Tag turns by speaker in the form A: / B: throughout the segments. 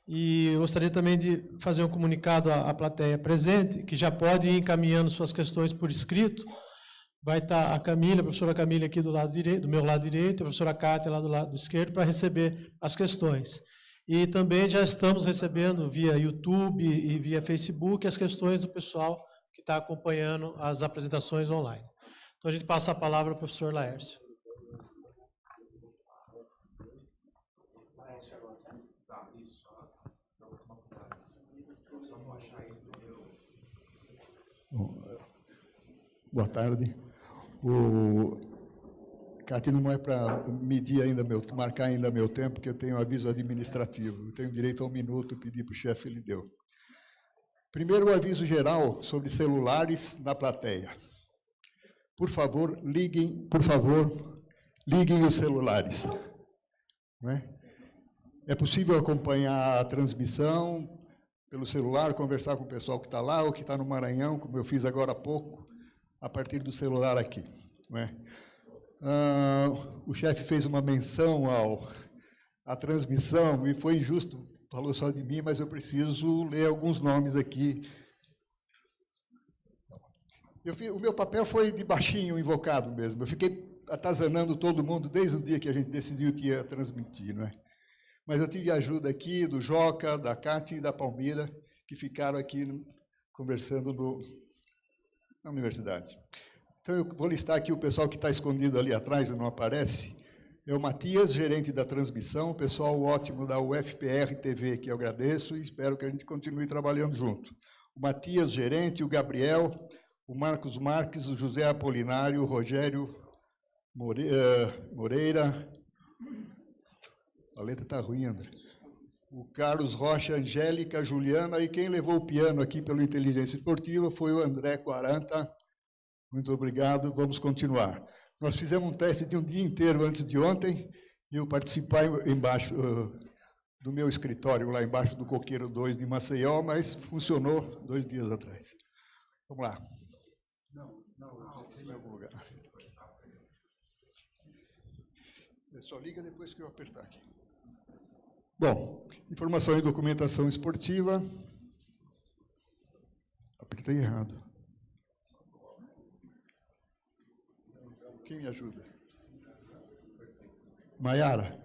A: E eu gostaria também de fazer um comunicado à plateia presente, que já pode ir encaminhando suas questões por escrito. Vai estar a Camila, a professora Camila aqui do lado direito, do meu lado direito, a professora Cátia lá do lado esquerdo, para receber as questões. E também já estamos recebendo via YouTube e via Facebook as questões do pessoal que está acompanhando as apresentações online. Então, a gente passa a palavra ao professor Laércio.
B: Bom, boa tarde. Cátia, não é para medir ainda marcar ainda meu tempo, porque eu tenho aviso administrativo. Eu tenho direito a 1 minuto, pedi para o chefe, ele deu. Primeiro, o aviso geral sobre celulares na plateia. Por favor, liguem os celulares. Não é? É possível acompanhar a transmissão pelo celular, conversar com o pessoal que está lá ou que está no Maranhão, como eu fiz agora há pouco, a partir do celular aqui. Não é? O chefe fez uma menção à transmissão e foi injusto, falou só de mim, mas eu preciso ler alguns nomes aqui. O meu papel foi de baixinho, invocado mesmo. Eu fiquei atazanando todo mundo desde o dia que a gente decidiu que ia transmitir, não é? Mas eu tive ajuda aqui do Joca, da Cátia e da Palmira, que ficaram aqui conversando na universidade. Então, eu vou listar aqui o pessoal que está escondido ali atrás e não aparece. É o Matias, gerente da transmissão, o pessoal ótimo da UFPR TV, que eu agradeço e espero que a gente continue trabalhando junto. O Matias, gerente, o Gabriel, o Marcos Marques, o José Apolinário, o Rogério Moreira. A letra está ruim, André. O Carlos Rocha, Angélica, Juliana, e quem levou o piano aqui pelo Inteligência Esportiva foi o André 40. Muito obrigado, vamos continuar. Nós fizemos um teste de um dia inteiro antes de ontem, e eu participei embaixo do meu escritório, lá embaixo do Coqueiro 2 de Maceió, mas funcionou 2 dias atrás. Vamos lá. Não, em algum lugar. Só liga depois que eu apertar aqui. Bom, informação e documentação esportiva. Apertei errado. Quem me ajuda? Maiara,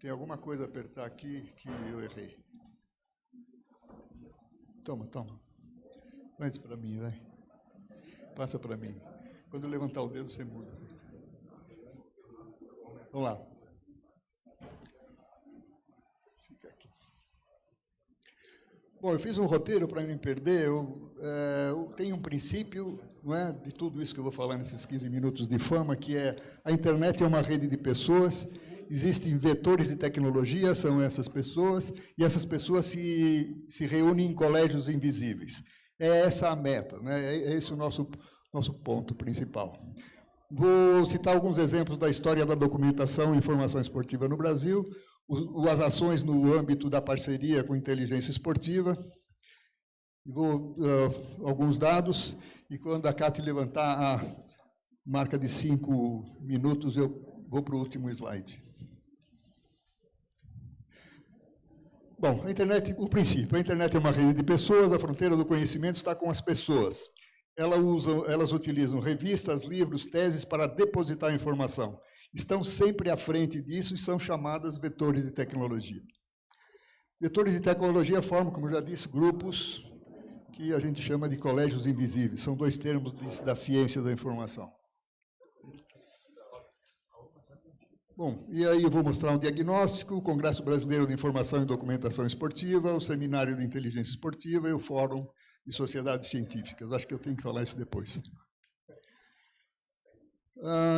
B: tem alguma coisa a apertar aqui que eu errei? Toma. Faz para mim, vai. Passa para mim. Quando eu levantar o dedo, você muda. Vamos lá. Fica aqui. Bom, eu fiz um roteiro para não me perder. Eu tenho um princípio, não é, de tudo isso que eu vou falar nesses 15 minutos de fama, que é a internet é uma rede de pessoas, existem vetores de tecnologia, são essas pessoas, e essas pessoas se reúnem em colégios invisíveis. É essa a meta, né? É esse o nosso ponto principal. Vou citar alguns exemplos da história da documentação e informação esportiva no Brasil, as ações no âmbito da parceria com inteligência esportiva, alguns dados, e quando a Cátia levantar a marca de 5 minutos, eu vou para o último slide. Bom, a internet, o princípio, a internet é uma rede de pessoas, a fronteira do conhecimento está com as pessoas. Elas utilizam revistas, livros, teses para depositar informação. Estão sempre à frente disso e são chamadas vetores de tecnologia. Vetores de tecnologia formam, como eu já disse, grupos que a gente chama de colégios invisíveis. São 2 termos da ciência da informação. Bom, e aí eu vou mostrar um diagnóstico, o Congresso Brasileiro de Informação e Documentação Esportiva, o Seminário de Inteligência Esportiva e o Fórum de Sociedades Científicas. Acho que eu tenho que falar isso depois.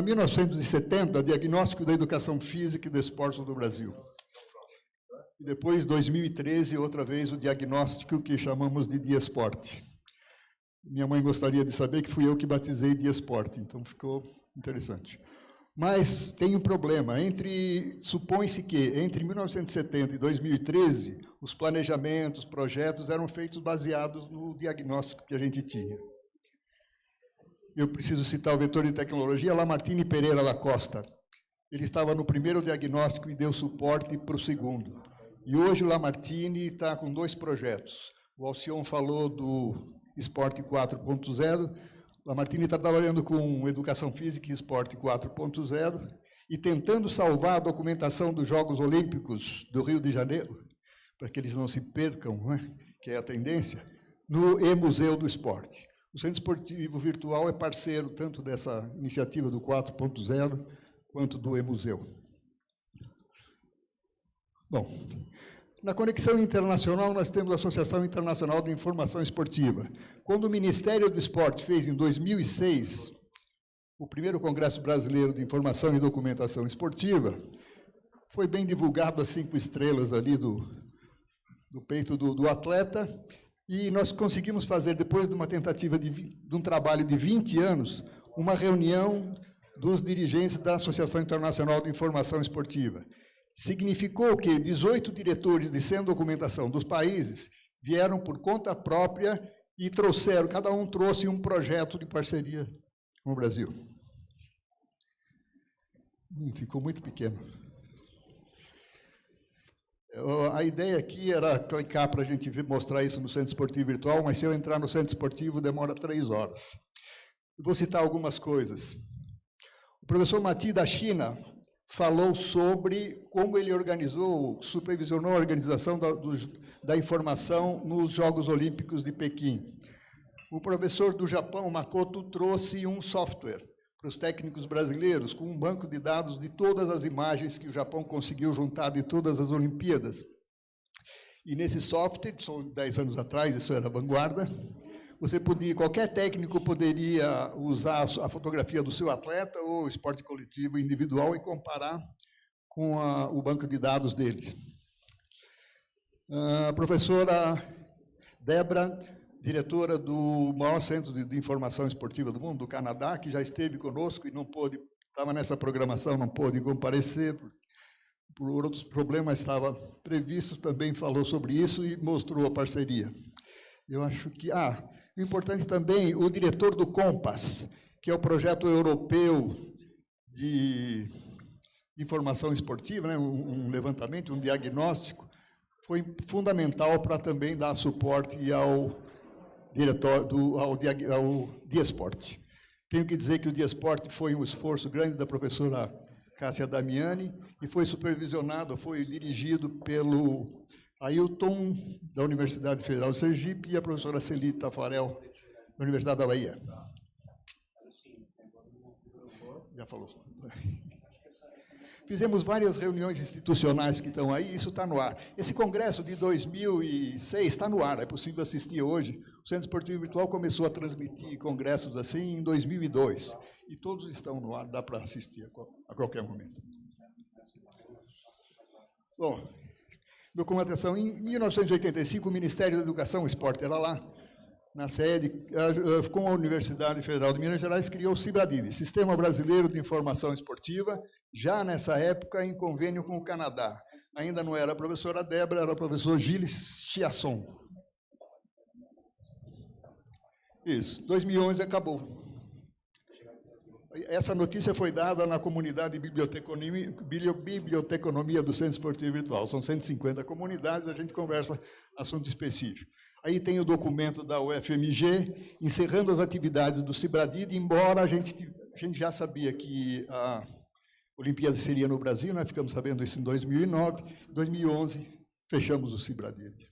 B: 1970, Diagnóstico da Educação Física e do Esporte do Brasil. E depois, 2013, outra vez, o diagnóstico que chamamos de Diasporte. Minha mãe gostaria de saber que fui eu que batizei Diasporte, então ficou interessante. Mas tem um problema. Supõe-se que entre 1970 e 2013, os planejamentos, projetos eram feitos baseados no diagnóstico que a gente tinha. Eu preciso citar o vetor de tecnologia, Lamartine Pereira da Costa. Ele estava no primeiro diagnóstico e deu suporte para o segundo. E hoje o Lamartine está com 2 projetos. O Alcion falou do Esporte 4.0, o Lamartine está trabalhando com Educação Física e Esporte 4.0 e tentando salvar a documentação dos Jogos Olímpicos do Rio de Janeiro, para que eles não se percam, né, que é a tendência, no E-Museu do Esporte. O Centro Esportivo Virtual é parceiro tanto dessa iniciativa do 4.0 quanto do E-Museu. Bom, na conexão internacional, nós temos a Associação Internacional de Informação Esportiva. Quando o Ministério do Esporte fez, em 2006, o primeiro Congresso Brasileiro de Informação e Documentação Esportiva, foi bem divulgado as 5 estrelas ali do peito do atleta, e nós conseguimos fazer, depois de uma tentativa de um trabalho de 20 anos, uma reunião dos dirigentes da Associação Internacional de Informação Esportiva. Significou que 18 diretores de centro de documentação dos países vieram por conta própria e trouxeram, cada um trouxe um projeto de parceria com o Brasil. Ficou muito pequeno. A ideia aqui era clicar para a gente mostrar isso no Centro Esportivo Virtual, mas se eu entrar no Centro Esportivo demora 3 horas. Eu vou citar algumas coisas. O professor Mati, da China, falou sobre como ele supervisionou a organização da informação nos Jogos Olímpicos de Pequim. O professor do Japão, Makoto, trouxe um software para os técnicos brasileiros, com um banco de dados de todas as imagens que o Japão conseguiu juntar de todas as Olimpíadas. E nesse software, são 10 anos atrás, isso era vanguarda, qualquer técnico poderia usar a fotografia do seu atleta ou esporte coletivo individual e comparar com o banco de dados deles. A professora Débora, diretora do maior centro de informação esportiva do mundo, do Canadá, que já esteve conosco e não pôde, estava nessa programação, não pôde comparecer, por outros problemas estava previstos, também falou sobre isso e mostrou a parceria. Eu acho que... o importante também, o diretor do COMPAS, que é o projeto europeu de informação esportiva, né, um levantamento, um diagnóstico, foi fundamental para também dar suporte ao Diasport. Tenho que dizer que o Diasport foi um esforço grande da professora Cássia Damiani e foi supervisionado, foi dirigido pelo Ailton, da Universidade Federal de Sergipe, e a professora Celita Tafarel, da Universidade da Bahia. Já falou. Fizemos várias reuniões institucionais que estão aí, isso está no ar. Esse congresso de 2006 está no ar, é possível assistir hoje. O Centro Esportivo Virtual começou a transmitir congressos assim em 2002, e todos estão no ar, dá para assistir a qualquer momento. Bom, documentação. Em 1985, o Ministério da Educação e Esporte era lá, na sede, com a Universidade Federal de Minas Gerais, criou o CIBRADID, Sistema Brasileiro de Informação Esportiva, já nessa época em convênio com o Canadá. Ainda não era a professora Débora, era o professor Gilles Chiasson. Isso, 2011 acabou. Essa notícia foi dada na comunidade de biblioteconomia do Centro Esportivo Virtual. São 150 comunidades, a gente conversa assunto específico. Aí tem o documento da UFMG, encerrando as atividades do CIBRADID, embora a gente já sabia que a Olimpíada seria no Brasil, nós ficamos sabendo isso em 2009, 2011, fechamos o CIBRADID.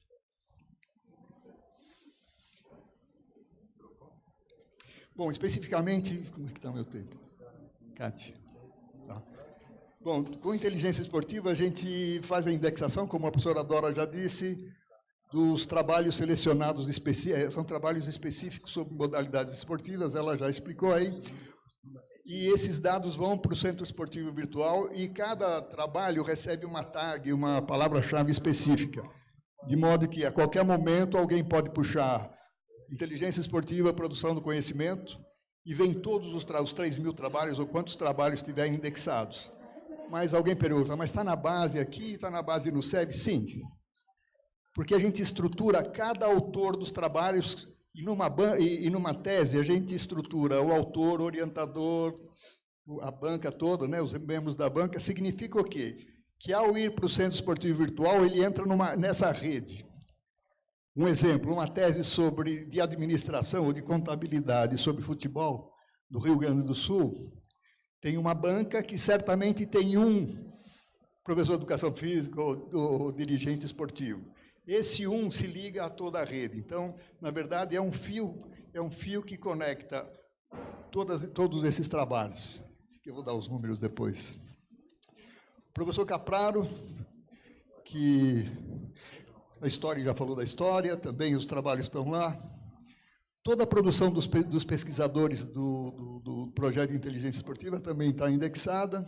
B: Bom, especificamente, como é que está o meu tempo? Cátia. Tá. Bom, com inteligência esportiva, a gente faz a indexação, como a professora Dora já disse, dos trabalhos selecionados, são trabalhos específicos sobre modalidades esportivas, ela já explicou aí, e esses dados vão para o Centro Esportivo Virtual, e cada trabalho recebe uma tag, uma palavra-chave específica, de modo que, a qualquer momento, alguém pode puxar inteligência esportiva, produção do conhecimento, e vem todos os 3.000 trabalhos, ou quantos trabalhos estiverem indexados. Mas alguém pergunta, mas está na base aqui, está na base no SEB? Sim, porque a gente estrutura cada autor dos trabalhos, e numa tese a gente estrutura o autor, o orientador, a banca toda, né, os membros da banca. Significa o quê? que, ao ir para o Centro Esportivo Virtual, ele entra nessa rede. Um exemplo, uma tese de administração ou de contabilidade sobre futebol do Rio Grande do Sul, tem uma banca que certamente tem um professor de educação física ou dirigente esportivo. Esse um se liga a toda a rede. Então, na verdade, é um fio que conecta todos esses trabalhos, que eu vou dar os números depois. O professor Capraro, que a história já falou da história, também os trabalhos estão lá. Toda a produção dos pesquisadores do projeto de inteligência esportiva também está indexada.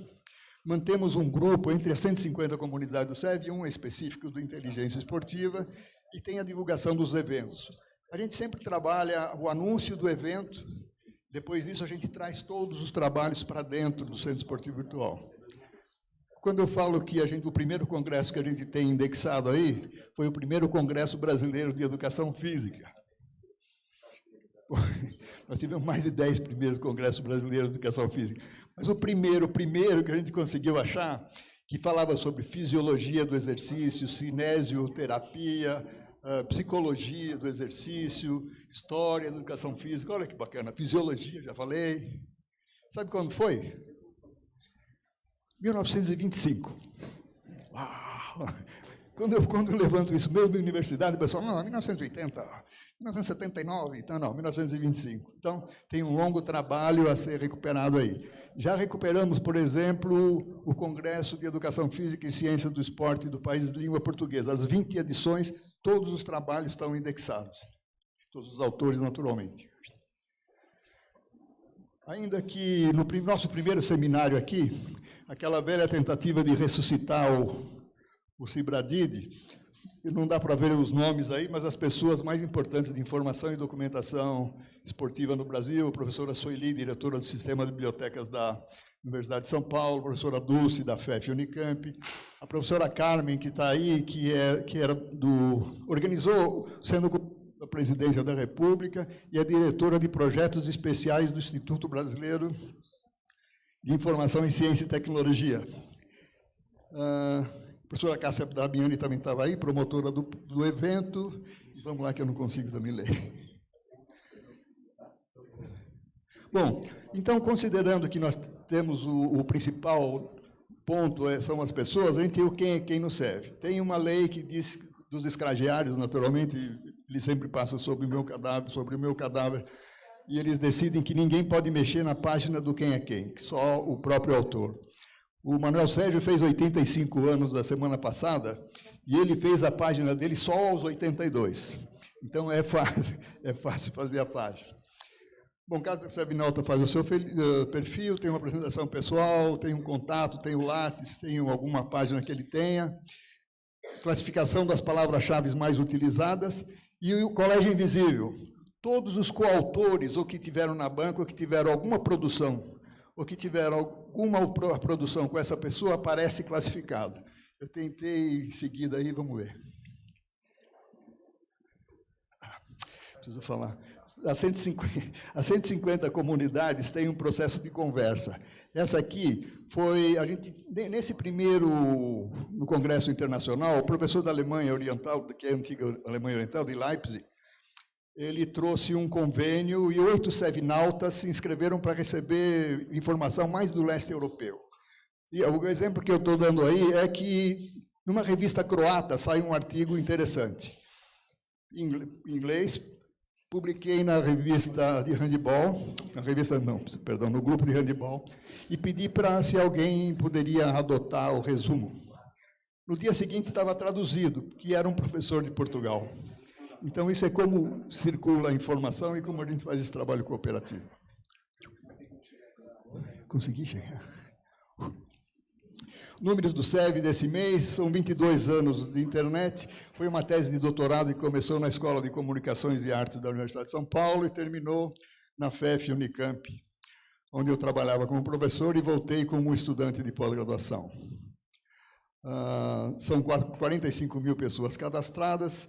B: Mantemos um grupo entre as 150 comunidades do SEB, um específico do inteligência esportiva, e tem a divulgação dos eventos. A gente sempre trabalha o anúncio do evento, depois disso a gente traz todos os trabalhos para dentro do Centro Esportivo Virtual. Quando eu falo que o primeiro congresso que a gente tem indexado aí, foi o primeiro Congresso Brasileiro de Educação Física. Nós tivemos mais de 10 primeiros Congressos Brasileiros de Educação Física. Mas o primeiro que a gente conseguiu achar, que falava sobre fisiologia do exercício, cinesioterapia, psicologia do exercício, história da educação física, olha que bacana, fisiologia, já falei. Sabe quando foi? 1925. Uau! Quando eu levanto isso mesmo em universidade, o pessoal, não, 1980, 1979, então não, 1925. Então, tem um longo trabalho a ser recuperado aí. Já recuperamos, por exemplo, o Congresso de Educação Física e Ciência do Esporte do país de língua portuguesa. As 20 edições, todos os trabalhos estão indexados. Todos os autores, naturalmente. Ainda que no nosso primeiro seminário aqui, aquela velha tentativa de ressuscitar o Cibradid, não dá para ver os nomes aí, mas as pessoas mais importantes de informação e documentação esportiva no Brasil, a professora Sueli, diretora do Sistema de Bibliotecas da Universidade de São Paulo, a professora Dulce, da FEF Unicamp, a professora Carmen, que está aí, organizou, sendo da Presidência da República, e é diretora de projetos especiais do Instituto Brasileiro de Informação em Ciência e Tecnologia. A professora Cássia Damiani também estava aí, promotora do evento. E vamos lá, que eu não consigo também ler. Bom, então, considerando que nós temos o principal ponto, são as pessoas, a gente tem o quem é quem nos serve. Tem uma lei que diz dos escragiários, naturalmente, eles sempre passam sobre o meu cadáver, e eles decidem que ninguém pode mexer na página do quem é quem, só o próprio autor. O Manuel Sérgio fez 85 anos da semana passada, e ele fez a página dele só aos 82. Então, é fácil fazer a página. Bom, cada Sebinalta faz o seu perfil, tem uma apresentação pessoal, tem um contato, tem o Lattes, tem alguma página que ele tenha, classificação das palavras-chave mais utilizadas, e o Colégio Invisível. Todos os coautores, ou que tiveram na banca, ou que tiveram alguma produção, ou que tiveram alguma produção com essa pessoa, aparece classificado. Eu tentei seguir daí, vamos ver. Preciso falar. As 150 comunidades têm um processo de conversa. Essa aqui foi, nesse primeiro, no Congresso Internacional, o professor da Alemanha Oriental, que é a antiga Alemanha Oriental, de Leipzig, ele trouxe um convênio e 8 sevnautas se inscreveram para receber informação mais do leste europeu. E o exemplo que eu estou dando aí é que, numa revista croata, sai um artigo interessante. Em inglês, publiquei na revista de handball, no grupo de handball, e pedi para se alguém poderia adotar o resumo. No dia seguinte estava traduzido, que era um professor de Portugal. Então, isso é como circula a informação e como a gente faz esse trabalho cooperativo. Consegui chegar. Números do SEB desse mês, são 22 anos de internet. Foi uma tese de doutorado que começou na Escola de Comunicações e Artes da Universidade de São Paulo e terminou na FEF Unicamp, onde eu trabalhava como professor e voltei como estudante de pós-graduação. São 45 mil pessoas cadastradas,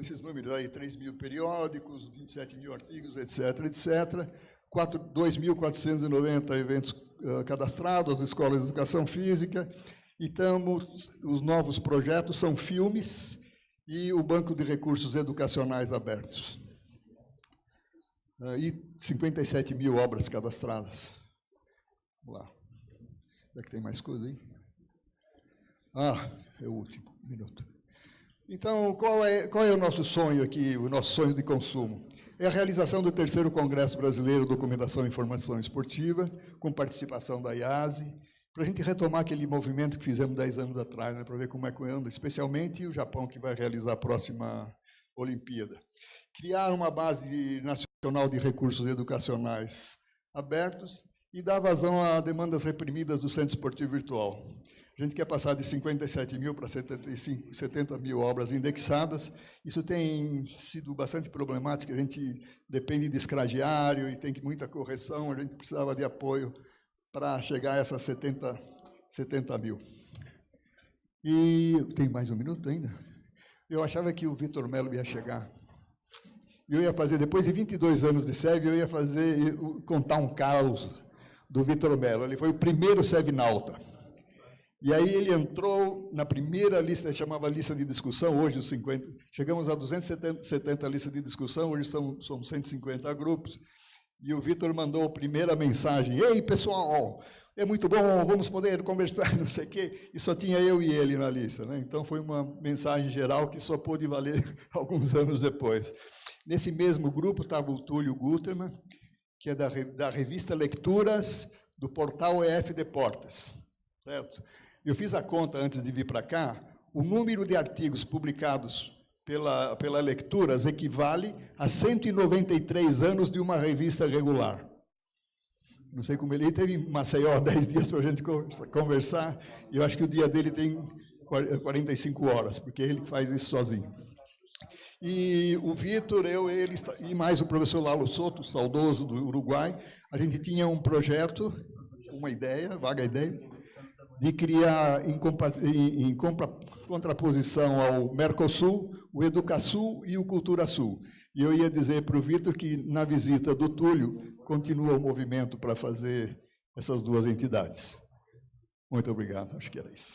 B: esses números aí, 3 mil periódicos, 27 mil artigos, etc., etc., 2.490 eventos cadastrados, as escolas de educação física, e os novos projetos são filmes e o Banco de Recursos Educacionais abertos. E 57 mil obras cadastradas. Vamos lá. Será que tem mais coisa aí? É o último minuto. Então, qual é o nosso sonho aqui, o nosso sonho de consumo? É a realização do 3º Congresso Brasileiro Documentação e Informação Esportiva, com participação da IASE, para a gente retomar aquele movimento que fizemos 10 anos atrás, né, para ver como é que anda, especialmente o Japão, que vai realizar a próxima Olimpíada. Criar uma base nacional de recursos educacionais abertos e dar vazão a demandas reprimidas do Centro Esportivo Virtual. A gente quer passar de 57 mil para 70 mil obras indexadas. Isso tem sido bastante problemático, a gente depende de escragiário e tem muita correção, a gente precisava de apoio para chegar a essas 70 mil. E tem mais um minuto ainda? Eu achava que o Vitor Melo ia chegar. Eu ia fazer, depois de 22 anos de SEV, eu ia contar um caos do Vitor Melo. Ele foi o primeiro SEVnauta. E aí ele entrou na primeira lista, chamava lista de discussão, hoje os 50, chegamos a 270 listas de discussão, hoje somos 150 grupos, e o Vitor mandou a primeira mensagem: ei, pessoal, é muito bom, vamos poder conversar, não sei o quê, e só tinha eu e ele na lista, né? Então foi uma mensagem geral que só pôde valer alguns anos depois. Nesse mesmo grupo estava o Túlio Gutermann, que é da revista Lecturas, do portal EF Deportes, certo? Eu fiz a conta antes de vir para cá, o número de artigos publicados pela Lecturas equivale a 193 anos de uma revista regular. Não sei como ele teve em Maceió 10 dias para a gente conversar, e eu acho que o dia dele tem 45 horas, porque ele faz isso sozinho. E o Vitor, ele e mais o professor Lalo Soto, saudoso do Uruguai, a gente tinha um projeto, uma ideia, vaga ideia, de criar, em contraposição ao Mercosul, o Educasul e o Culturasul. E eu ia dizer para o Vitor que, na visita do Túlio, continua o movimento para fazer essas duas entidades. Muito obrigado, acho que era isso.